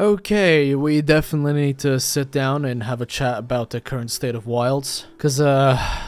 Okay, we definitely need to sit down and have a chat about the current state of Wilds, because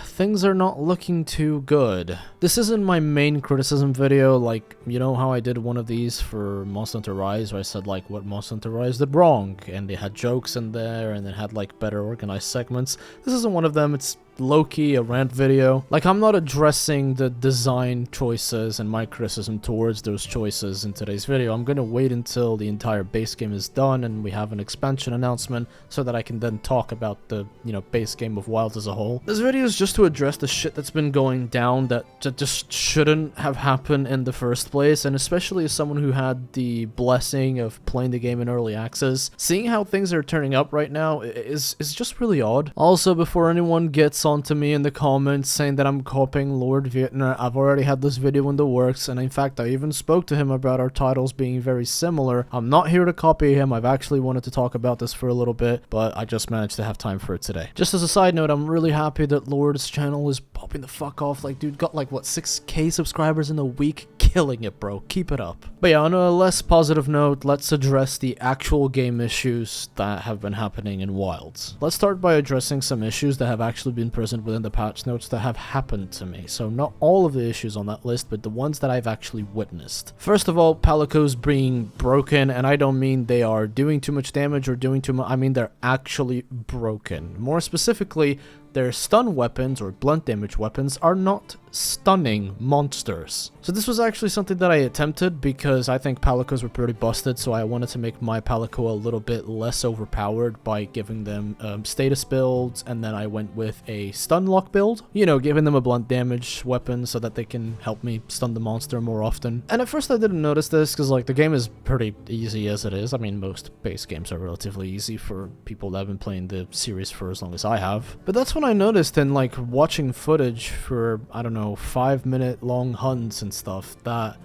things are not looking too good. This isn't my main criticism video, like, you know how I did one of these for Monster Hunter Rise, where I said, like, what Monster Hunter Rise did wrong, and they had jokes in there, and it had, like, better organized segments. This isn't one of them. It's low-key a rant video. Like, I'm not addressing the design choices and my criticism towards those choices in today's video. I'm gonna wait until the entire base game is done and we have an expansion announcement so that I can then talk about the, base game of Wilds as a whole. This video is just to address the shit that's been going down that just shouldn't have happened in the first place, and especially as someone who had the blessing of playing the game in early access, seeing how things are turning up right now is just really odd. Also, before anyone gets onto me in the comments saying that I'm copying Lord Vietnam, I've already had this video in the works, and in fact I even spoke to him about our titles being very similar. I'm not here to copy him. I've actually wanted to talk about this for a little bit, but I just managed to have time for it today. Just as a side note, I'm really happy that Lord's channel is popping the fuck off. Like, dude got like, what, 6k subscribers in a week? Killing it, bro. Keep it up. But yeah, on a less positive note, let's address the actual game issues that have been happening in Wilds. Let's start by addressing some issues that have actually been present within the patch notes that have happened to me. So not all of the issues on that list, but the ones that I've actually witnessed. First of all, palicos being broken, and I don't mean they are doing too much damage or doing too much, I mean they're actually broken. More specifically, their stun weapons or blunt damage weapons are not stunning monsters. So this was actually something that I attempted because I think palicos were pretty busted, so I wanted to make my palico a little bit less overpowered by giving them status builds, and then I went with a stun lock build, giving them a blunt damage weapon so that they can help me stun the monster more often. And at first I didn't notice this because, like, the game is pretty easy as it is. I mean, most base games are relatively easy for people that have been playing the series for as long as I have. But that's when I noticed in, like, watching footage for, I don't know, 5-minute long hunts and stuff, that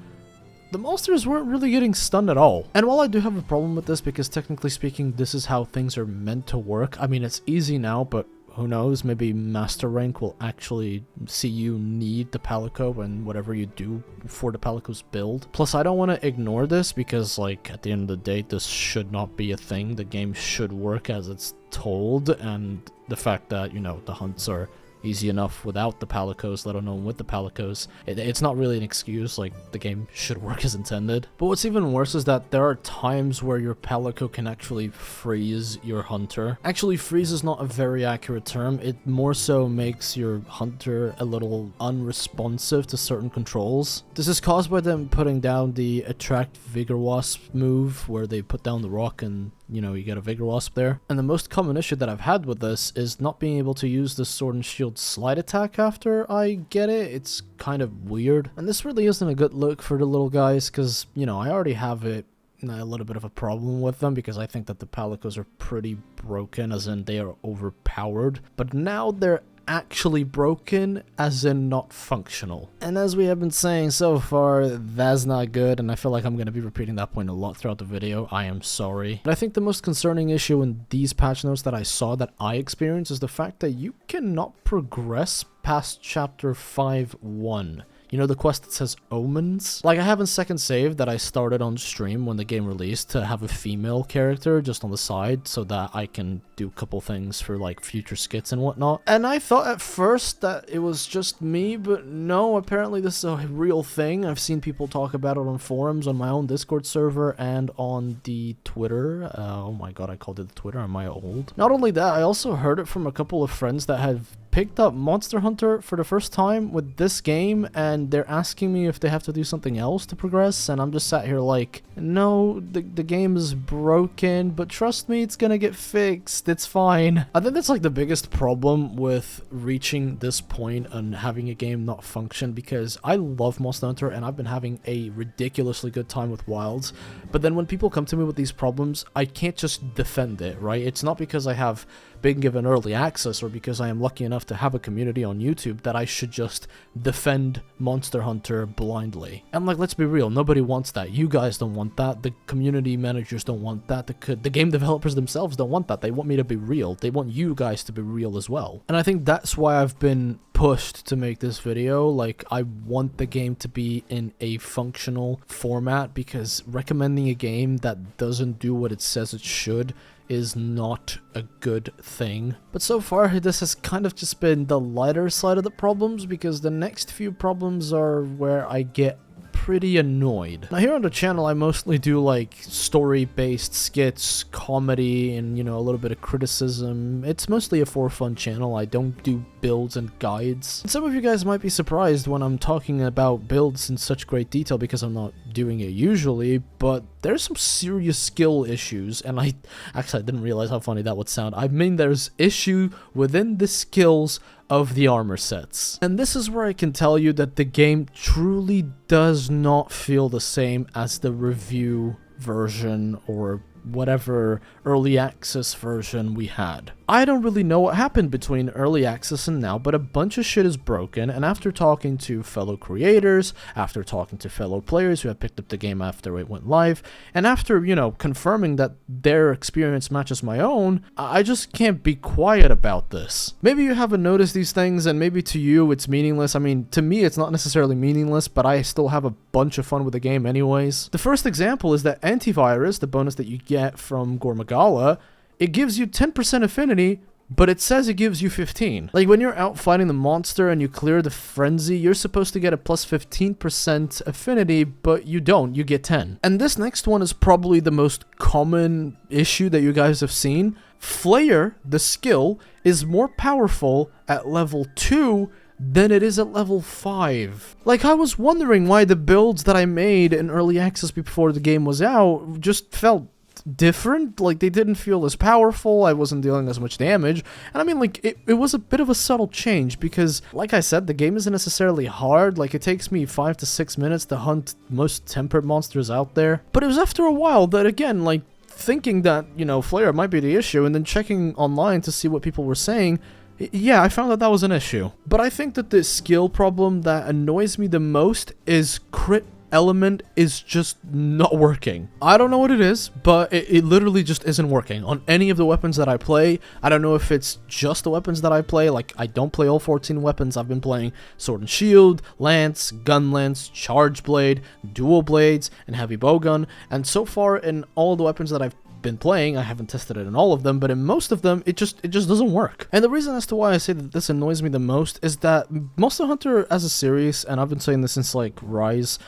the monsters weren't really getting stunned at all. And while I do have a problem with this, because technically speaking, this is how things are meant to work. I mean, it's easy now, but who knows, maybe Master Rank will actually see you need the palico and whatever you do for the palico's build. Plus, I don't want to ignore this because, like, at the end of the day, this should not be a thing. The game should work as it's told, and the fact that, the hunts are easy enough without the palicos, let alone with the palicos, it's not really an excuse. Like, the game should work as intended. But what's even worse is that there are times where your palico can actually freeze your hunter. Actually, freeze is not a very accurate term. It more so makes your hunter a little unresponsive to certain controls. This is caused by them putting down the attract vigor wasp move, where they put down the rock and you get a Vigor Wasp there. And the most common issue that I've had with this is not being able to use the Sword and Shield slide attack after I get it. It's kind of weird. And this really isn't a good look for the little guys because, I already have a little bit of a problem with them because I think that the palicos are pretty broken, as in they are overpowered. But now they're actually broken, as in not functional. And as we have been saying so far, that's not good, and I feel like I'm going to be repeating that point a lot throughout the video. I am sorry. But I think the most concerning issue in these patch notes that I saw, that I experienced, is the fact that you cannot progress past chapter 5.1. The quest that says Omens? Like, I have a second save that I started on stream when the game released to have a female character just on the side so that I can do a couple things for, like, future skits and whatnot. And I thought at first that it was just me, but no, apparently this is a real thing. I've seen people talk about it on forums, on my own Discord server, and on the Twitter. Oh my god, I called it the Twitter. Am I old? Not only that, I also heard it from a couple of friends that have picked up Monster Hunter for the first time with this game, and they're asking me if they have to do something else to progress, and I'm just sat here like, no, the game is broken, but trust me, it's gonna get fixed, it's fine. I think that's like the biggest problem with reaching this point and having a game not function, because I love Monster Hunter and I've been having a ridiculously good time with Wilds, but then when people come to me with these problems, I can't just defend it, right? It's not because I have being given early access or because I am lucky enough to have a community on YouTube that I should just defend Monster Hunter blindly. And like, let's be real, nobody wants that. You guys don't want that. The community managers don't want that. The game developers themselves don't want that. They want me to be real. They want you guys to be real as well. And I think that's why I've been pushed to make this video. Like, I want the game to be in a functional format, because recommending a game that doesn't do what it says it should is not a good thing. But so far, this has kind of just been the lighter side of the problems, because the next few problems are where I get pretty annoyed. Now, here on the channel, I mostly do like story-based skits, comedy, and, you know, a little bit of criticism. It's mostly a for fun channel. I don't do builds and guides. And some of you guys might be surprised when I'm talking about builds in such great detail, because I'm not doing it usually, but there's some serious skill issues, and I didn't realize how funny that would sound. I mean, there's issue within the skills of the armor sets. And this is where I can tell you that the game truly does not feel the same as the review version or whatever early access version we had. I don't really know what happened between early access and now, but a bunch of shit is broken, and after talking to fellow creators, after talking to fellow players who have picked up the game after it went live, and after, you know, confirming that their experience matches my own, I just can't be quiet about this. Maybe you haven't noticed these things, and maybe to you it's meaningless. I mean, to me it's not necessarily meaningless, but I still have a bunch of fun with the game anyways. The first example is that antivirus, the bonus that you get from Gormagala, it gives you 10% affinity, but it says it gives you 15. Like, when you're out fighting the monster and you clear the frenzy, you're supposed to get a plus 15% affinity, but you don't, you get 10. And this next one is probably the most common issue that you guys have seen. Flare, the skill, is more powerful at level 2 than it is at level 5. Like, I was wondering why the builds that I made in early access before the game was out just felt different. Like, they didn't feel as powerful, I wasn't dealing as much damage, and I mean, like, it was a bit of a subtle change, because, like I said, the game isn't necessarily hard. Like, it takes me 5 to 6 minutes to hunt most tempered monsters out there, but it was after a while that, again, like, thinking that, you know, flare might be the issue, and then checking online to see what people were saying, yeah, I found that that was an issue. But I think that the skill problem that annoys me the most is crit element is just not working. I don't know what it is, but it literally just isn't working on any of the weapons that I play. I don't know if it's just the weapons that I play. Like, I don't play all 14 weapons. I've been playing sword and shield, lance, gun lance, charge blade, dual blades, and heavy bowgun. And so far in all the weapons that I've been playing, I haven't tested it in all of them, but in most of them, it just doesn't work. And the reason as to why I say that this annoys me the most is that Monster Hunter as a series, and I've been saying this since like Rise,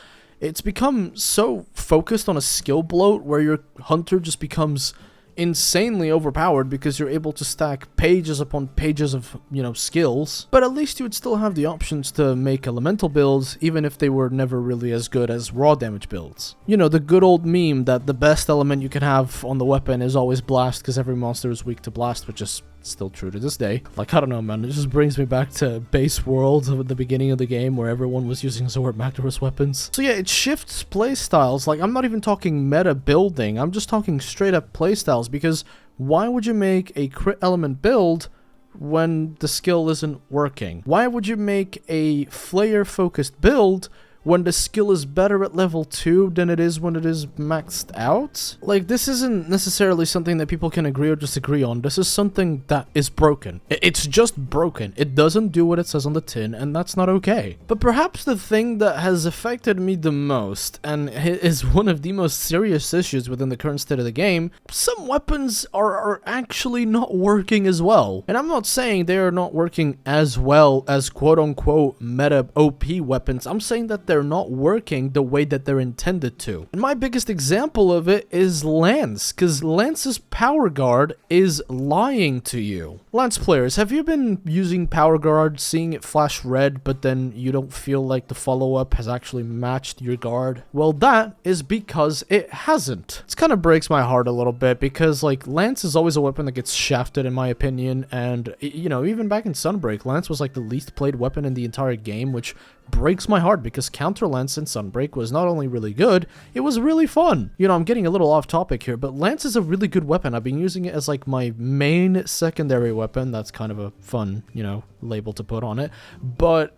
it's become so focused on a skill bloat where your hunter just becomes insanely overpowered because you're able to stack pages upon pages of, you know, skills. But at least you would still have the options to make elemental builds, even if they were never really as good as raw damage builds. You know, the good old meme that the best element you can have on the weapon is always blast, because every monster is weak to blast, which is still true to this day. Like, I don't know, man, it just brings me back to base world at the beginning of the game where everyone was using Zord Magdaros weapons. So yeah, it shifts playstyles. Like, I'm not even talking meta building, I'm just talking straight up playstyles, because why would you make a crit element build when the skill isn't working? Why would you make a flare focused build when the skill is better at level 2 than it is when it is maxed out? Like, this isn't necessarily something that people can agree or disagree on. This is something that is broken. It's just broken. It doesn't do what it says on the tin, and that's not okay. But perhaps the thing that has affected me the most, and is one of the most serious issues within the current state of the game, some weapons are actually not working as well. And I'm not saying they are not working as well as quote-unquote meta OP weapons. I'm saying that they're not working the way that they're intended to. And my biggest example of it is Lance, because Lance's power guard is lying to you. Lance players, have you been using power guard, seeing it flash red, but then you don't feel like the follow-up has actually matched your guard? Well, that is because it hasn't. It kind of breaks my heart a little bit, because like, Lance is always a weapon that gets shafted in my opinion, and you know, even back in Sunbreak, Lance was like the least played weapon in the entire game, which breaks my heart because Counter-Lance in Sunbreak was not only really good, it was really fun. You know, I'm getting a little off topic here, but Lance is a really good weapon. I've been using it as like my main secondary weapon. That's kind of a fun, you know, label to put on it. But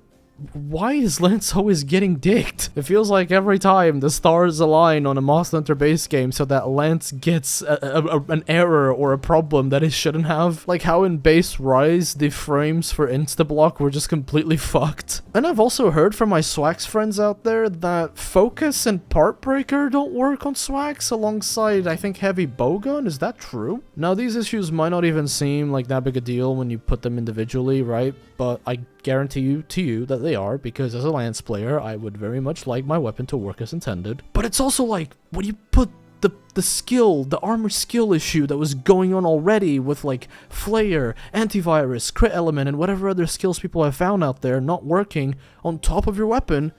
why is Lance always getting dicked? It feels like every time the stars align on a Monster Hunter base game so that Lance gets an error or a problem that it shouldn't have. Like how in base Rise, the frames for insta-block were just completely fucked. And I've also heard from my Swax friends out there that Focus and Part Breaker don't work on Swax alongside, I think, Heavy Bowgun. Is that true? Now, these issues might not even seem like that big a deal when you put them individually, right? But I guarantee you that they are, because as a Lance player, I would very much like my weapon to work as intended. But it's also like, when you put the armor skill issue that was going on already with like Flare, Antivirus, Crit Element, and whatever other skills people have found out there not working on top of your weapon,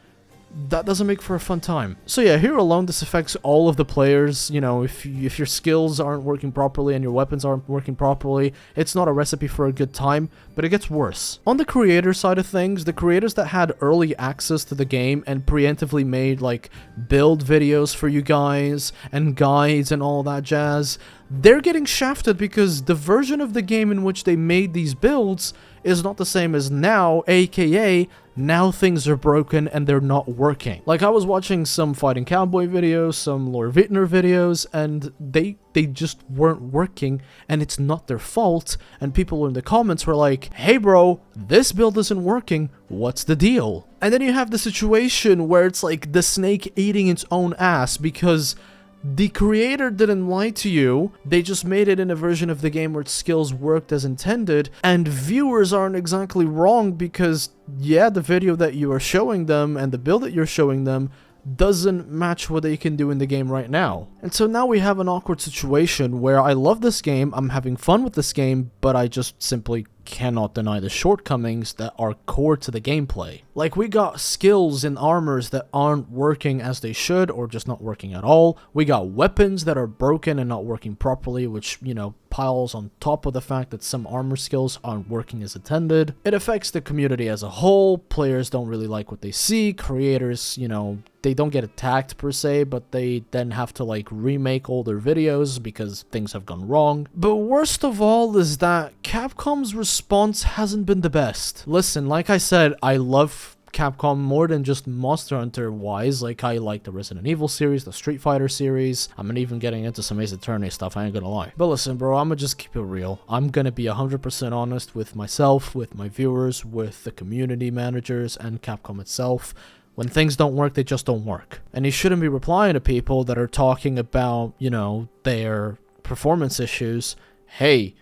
that doesn't make for a fun time. So yeah, here alone, this affects all of the players. You know, if your skills aren't working properly and your weapons aren't working properly, it's not a recipe for a good time, but it gets worse. On the creator side of things, the creators that had early access to the game and preemptively made like build videos for you guys and guides and all that jazz, they're getting shafted because the version of the game in which they made these builds is not the same as now, aka now things are broken and they're not working. Like I was watching some Fighting Cowboy videos, some Lord Wittner videos, and they just weren't working, and it's not their fault, and people in the comments were like, hey bro, this build isn't working, what's the deal? And then you have the situation where it's like the snake eating its own ass because the creator didn't lie to you, they just made it in a version of the game where its skills worked as intended, and viewers aren't exactly wrong because, yeah, the video that you are showing them and the build that you're showing them doesn't match what they can do in the game right now. And so now we have an awkward situation where I love this game, I'm having fun with this game, but I just simply cannot deny the shortcomings that are core to the gameplay. Like, we got skills and armors that aren't working as they should, or just not working at all. We got weapons that are broken and not working properly, which, you know, piles on top of the fact that some armor skills aren't working as intended. It affects the community as a whole. Players don't really like what they see. Creators, you know, they don't get attacked per se, but they then have to like remake all their videos because things have gone wrong. But worst of all is that Capcom's response hasn't been the best. Listen, like I said, I love Capcom more than just Monster Hunter wise. Like, I like the Resident Evil series, the Street Fighter series. I'm even getting into some Ace Attorney stuff, I ain't gonna lie. But listen, bro, I'ma just keep it real. I'm gonna be 100% honest with myself, with my viewers, with the community managers, and Capcom itself. When things don't work, they just don't work. And you shouldn't be replying to people that are talking about, you know, their performance issues. Hey,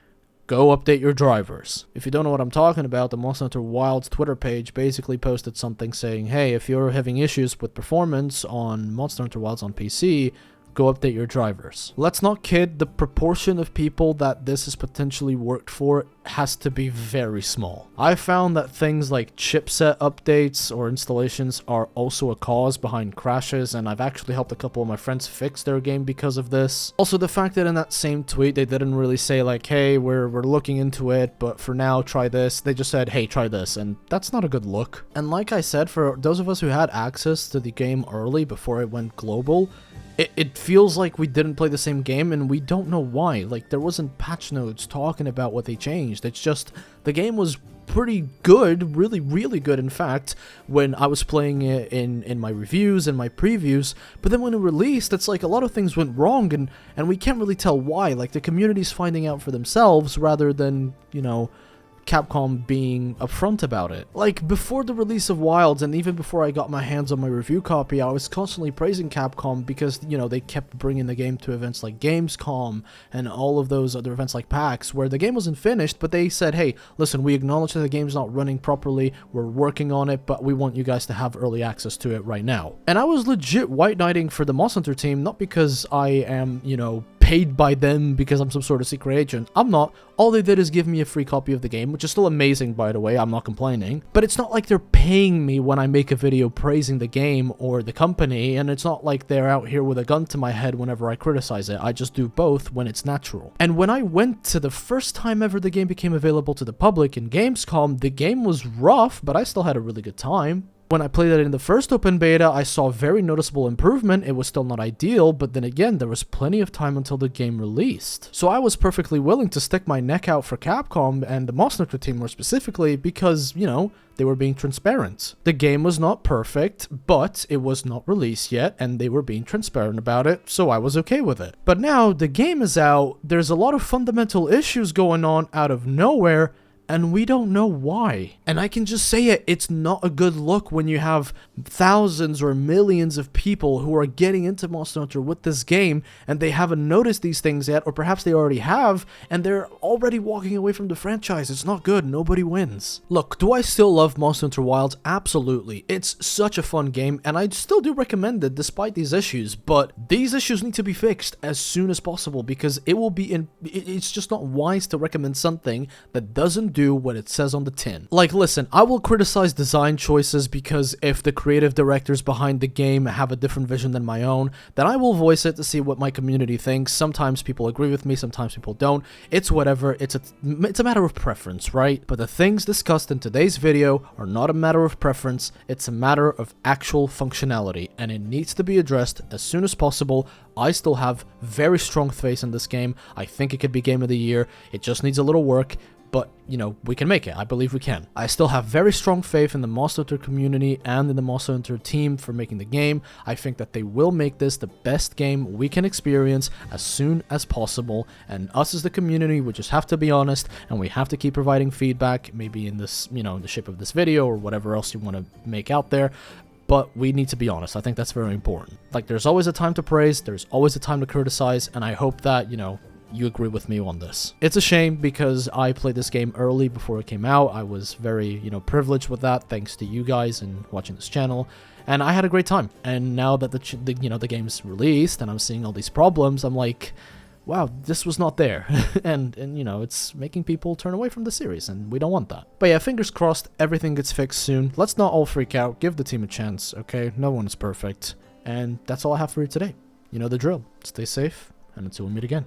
go update your drivers. If you don't know what I'm talking about, the Monster Hunter Wilds Twitter page basically posted something saying, hey, if you're having issues with performance on Monster Hunter Wilds on PC, go update your drivers. Let's not kid, the proportion of people that this has potentially worked for has to be very small. I found that things like chipset updates or installations are also a cause behind crashes, and I've actually helped a couple of my friends fix their game because of this. Also, the fact that in that same tweet they didn't really say like, hey, we're looking into it, but for now try this. They just said, hey, try this, and that's not a good look. And like I said, for those of us who had access to the game early before it went global, it feels like we didn't play the same game, and we don't know why. Like, there wasn't patch notes talking about what they changed. It's just, the game was pretty good, really good in fact, when I was playing it in my reviews and my previews, but then when it released, it's like a lot of things went wrong, and we can't really tell why. Like, the community's finding out for themselves rather than, you know, Capcom being upfront about it. Like, before the release of Wilds, and even before I got my hands on my review copy, I was constantly praising Capcom because, you know, they kept bringing the game to events like Gamescom and all of those other events like PAX, where the game wasn't finished, but they said, hey, listen, we acknowledge that the game's not running properly, we're working on it, but we want you guys to have early access to it right now. And I was legit white knighting for the Monster Hunter team, not because I am, you know, paid by them because I'm some sort of secret agent. I'm not. All they did is give me a free copy of the game, which is still amazing, by the way. I'm not complaining. But it's not like they're paying me when I make a video praising the game or the company, and it's not like they're out here with a gun to my head whenever I criticize it. I just do both when it's natural. And when I went to the first time ever the game became available to the public in Gamescom, the game was rough, but I still had a really good time. When I played it in the first open beta, I saw very noticeable improvement. It was still not ideal, but then again, there was plenty of time until the game released. So I was perfectly willing to stick my neck out for Capcom and the Monster Hunter team more specifically because, you know, they were being transparent. The game was not perfect, but it was not released yet, and they were being transparent about it, so I was okay with it. But now the game is out, there's a lot of fundamental issues going on out of nowhere, and we don't know why. And I can just say it, it's not a good look when you have thousands or millions of people who are getting into Monster Hunter with this game, and they haven't noticed these things yet, or perhaps they already have, and they're already walking away from the franchise. It's not good, nobody wins. Look, do I still love Monster Hunter Wilds? Absolutely. It's such a fun game, and I still do recommend it despite these issues, but these issues need to be fixed as soon as possible, because it's just not wise to recommend something that doesn't do what it says on the tin. Like, listen, I will criticize design choices because if the creative directors behind the game have a different vision than my own, then I will voice it to see what my community thinks. Sometimes people agree with me, sometimes people don't. It's whatever, it's a matter of preference, right? But the things discussed in today's video are not a matter of preference, it's a matter of actual functionality, and it needs to be addressed as soon as possible. I still have very strong faith in this game. I think it could be Game of the Year. It just needs a little work. But, you know, we can make it. I believe we can. I still have very strong faith in the Monster Hunter community and in the Monster Hunter team for making the game. I think that they will make this the best game we can experience as soon as possible. And us as the community, we just have to be honest, and we have to keep providing feedback, maybe in this, you know, in the shape of this video or whatever else you want to make out there. But we need to be honest. I think that's very important. Like, there's always a time to praise, there's always a time to criticize, and I hope that, you know, you agree with me on this. It's a shame because I played this game early before it came out. I was very, you know, privileged with that thanks to you guys and watching this channel, and I had a great time. And now that the game's released and I'm seeing all these problems, I'm like, wow, this was not there. and you know, it's making people turn away from the series, and we don't want that. But yeah, fingers crossed everything gets fixed soon. Let's not all freak out. Give the team a chance, okay? No one is perfect. And that's all I have for you today. You know the drill. Stay safe, and until we meet again.